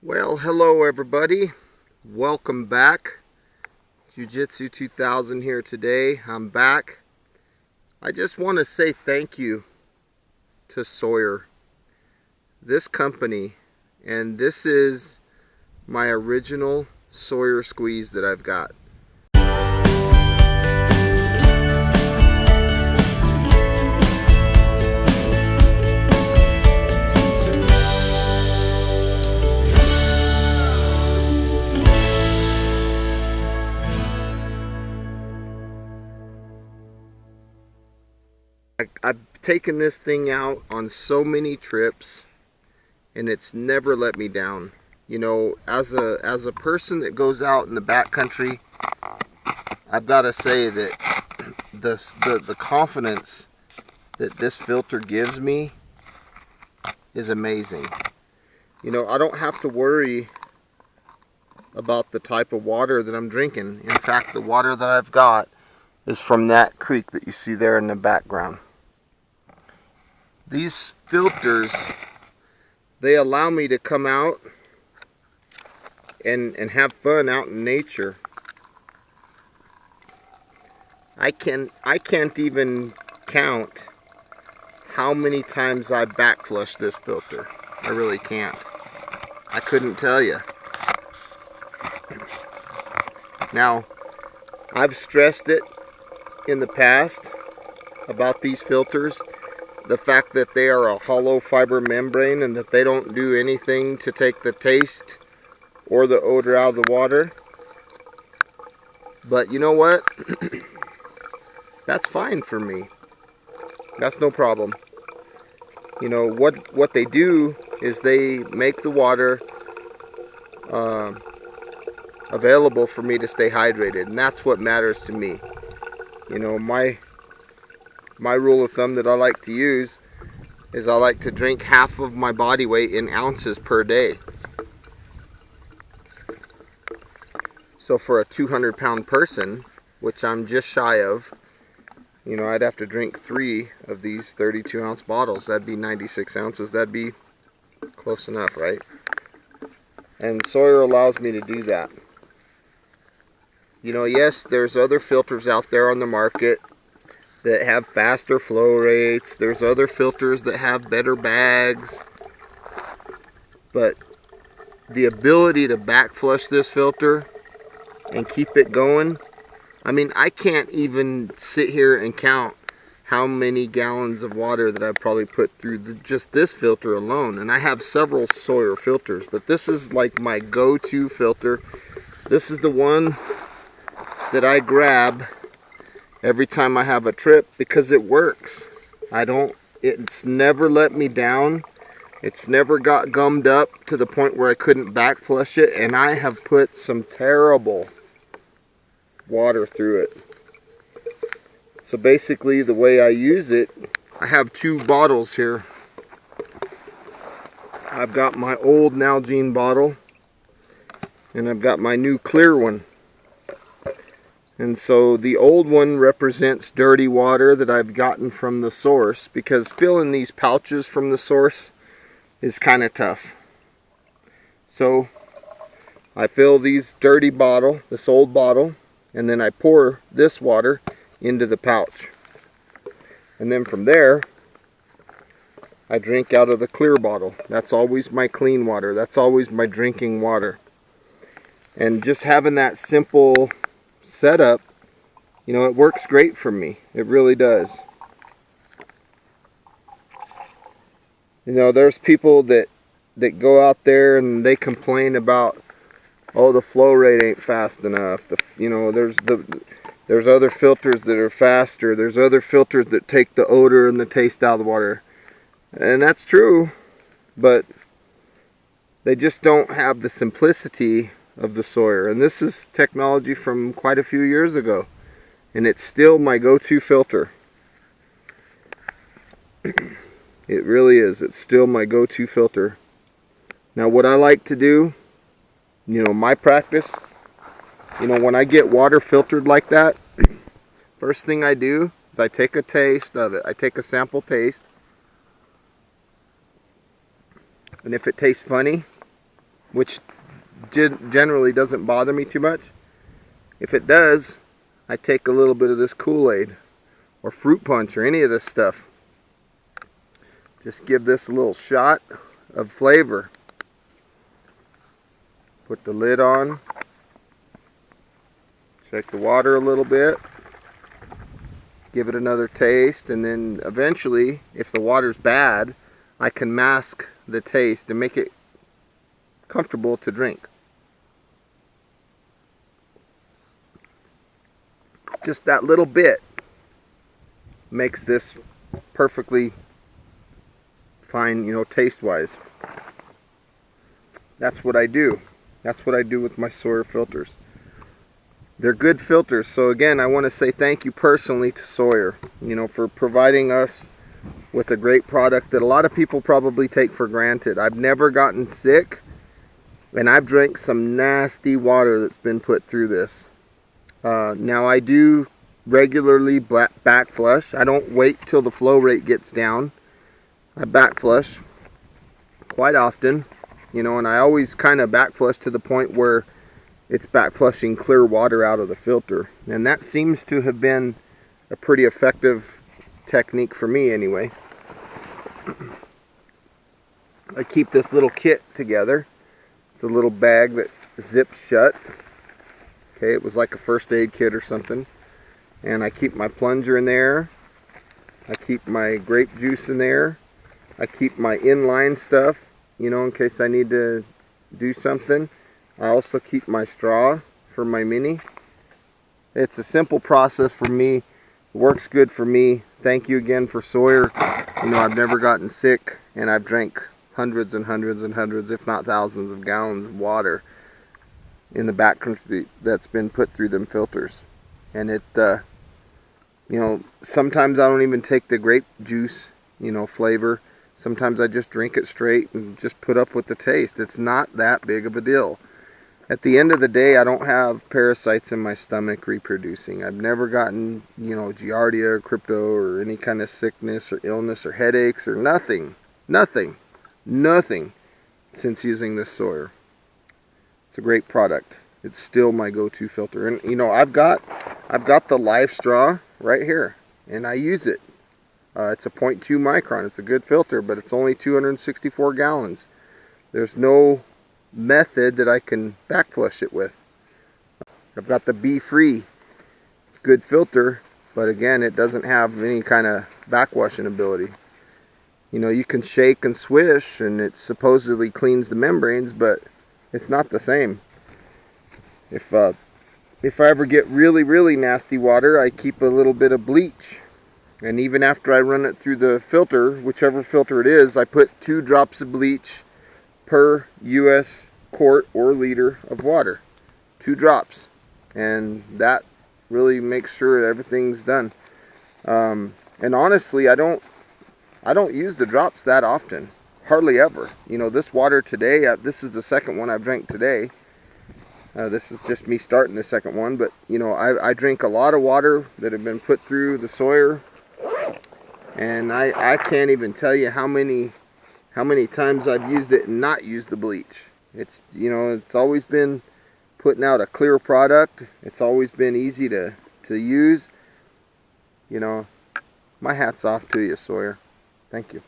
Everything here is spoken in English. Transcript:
Well, hello everybody. Welcome back. Jiujitsu2000 here today. I'm back. I just want to say thank you to Sawyer, this company, and this is my original Sawyer squeeze that I've got. I've taken this thing out on so many trips and it's never let me down. You know, as a person that goes out in the backcountry, I've got to say that the confidence that this filter gives me is amazing. You know, I don't have to worry about the type of water that I'm drinking. In fact, the water that I've got is from that creek that you see there in the background. These filters, they allow me to come out and have fun out in nature. I can't even count how many times I back flush this filter. I really can't. I couldn't tell you. Now, I've stressed it in the past about these filters, the fact that they are a hollow fiber membrane and that they don't do anything to take the taste or the odor out of the water. But you know what? That's fine for me. That's no problem. You know, what they do is they make the water available for me to stay hydrated, and that's what matters to me. You know, my rule of thumb that I like to use is I like to drink half of my body weight in ounces per day. So for a 200-pound person, which I'm just shy of, you know, I'd have to drink 3 of these 32-ounce bottles. That'd be 96 ounces. That'd be close enough, right? And Sawyer allows me to do that. You know, yes, there's other filters out there on the market that have faster flow rates. There's other filters that have better bags. But the ability to back flush this filter and keep it going, I mean, I can't even sit here and count how many gallons of water that I've probably put through just this filter alone. And I have several Sawyer filters, but this is like my go-to filter. This is the one that I grab every time I have a trip because it works. It's never let me down. It's never got gummed up to the point where I couldn't back flush it, and I have put some terrible water through it. So basically the way I use it, I have 2 bottles here. I've got my old Nalgene bottle and I've got my new clear one. And so the old one represents dirty water that I've gotten from the source, because filling these pouches from the source is kind of tough. So I fill this old bottle, and then I pour this water into the pouch. And then from there, I drink out of the clear bottle. That's always my clean water. That's always my drinking water. And just having that simple setup, you know, it works great for me. It really does. You know, there's people that go out there and they complain about, oh, the flow rate ain't fast enough. You know, there's other filters that are faster. There's other filters that take the odor and the taste out of the water. And that's true, but they just don't have the simplicity of the Sawyer. And this is technology from quite a few years ago, and it's still my go-to filter. It really is. It's still my go-to filter. Now what I like to do, you know, my practice, you know, when I get water filtered like that, first thing I do is I take a taste of it. I take a sample taste, and if it tastes funny, which generally doesn't bother me too much. If it does, I take a little bit of this Kool-Aid or fruit punch or any of this stuff. Just give this a little shot of flavor. Put the lid on. Shake the water a little bit. Give it another taste, and then eventually, if the water's bad, I can mask the taste and make it comfortable to drink. Just that little bit makes this perfectly fine, you know, taste-wise. That's what I do. That's what I do with my Sawyer filters. They're good filters. So again, I want to say thank you personally to Sawyer, you know, for providing us with a great product that a lot of people probably take for granted. I've never gotten sick, and I've drank some nasty water that's been put through this. Now I do regularly back flush. I don't wait till the flow rate gets down. I back flush quite often, you know, and I always kind of back flush to the point where it's back flushing clear water out of the filter. And that seems to have been a pretty effective technique for me anyway. I keep this little kit together. It's a little bag that zips shut. Okay, it was like a first aid kit or something. And I keep my plunger in there. I keep my grape juice in there. I keep my inline stuff, you know, in case I need to do something. I also keep my straw for my mini. It's a simple process for me. It works good for me. Thank you again for Sawyer. You know, I've never gotten sick, and I've drank hundreds and hundreds and hundreds, if not thousands of gallons of water in the backcountry that's been put through them filters. And it, you know, sometimes I don't even take the grape juice, you know, flavor. Sometimes I just drink it straight and just put up with the taste. It's not that big of a deal. At the end of the day, I don't have parasites in my stomach reproducing. I've never gotten, you know, giardia or crypto or any kind of sickness or illness or headaches or nothing since using this Sawyer. It's a great product. It's still my go-to filter. And you know, I've got the live straw right here, and I use it. It's a 0.2 micron. It's a good filter, but it's only 264 gallons. There's no method that I can back flush it with. I've got the Be Free, good filter, but again, it doesn't have any kind of backwashing ability. You know, you can shake and swish, and it supposedly cleans the membranes, but it's not the same. If I ever get really nasty water, I keep a little bit of bleach. And even after I run it through the filter, whichever filter it is, I put 2 drops of bleach per US quart or liter of water. 2 drops. And that really makes sure everything's done. And honestly, I don't use the drops that often. Hardly ever. You know, this water today, this is the second one I've drank today. This is just me starting the second one, but you know, I drink a lot of water that have been put through the Sawyer, and I can't even tell you how many times I've used it and not used the bleach. It's, you know, it's always been putting out a clear product. It's always been easy to use. You know, my hat's off to you, Sawyer. Thank you.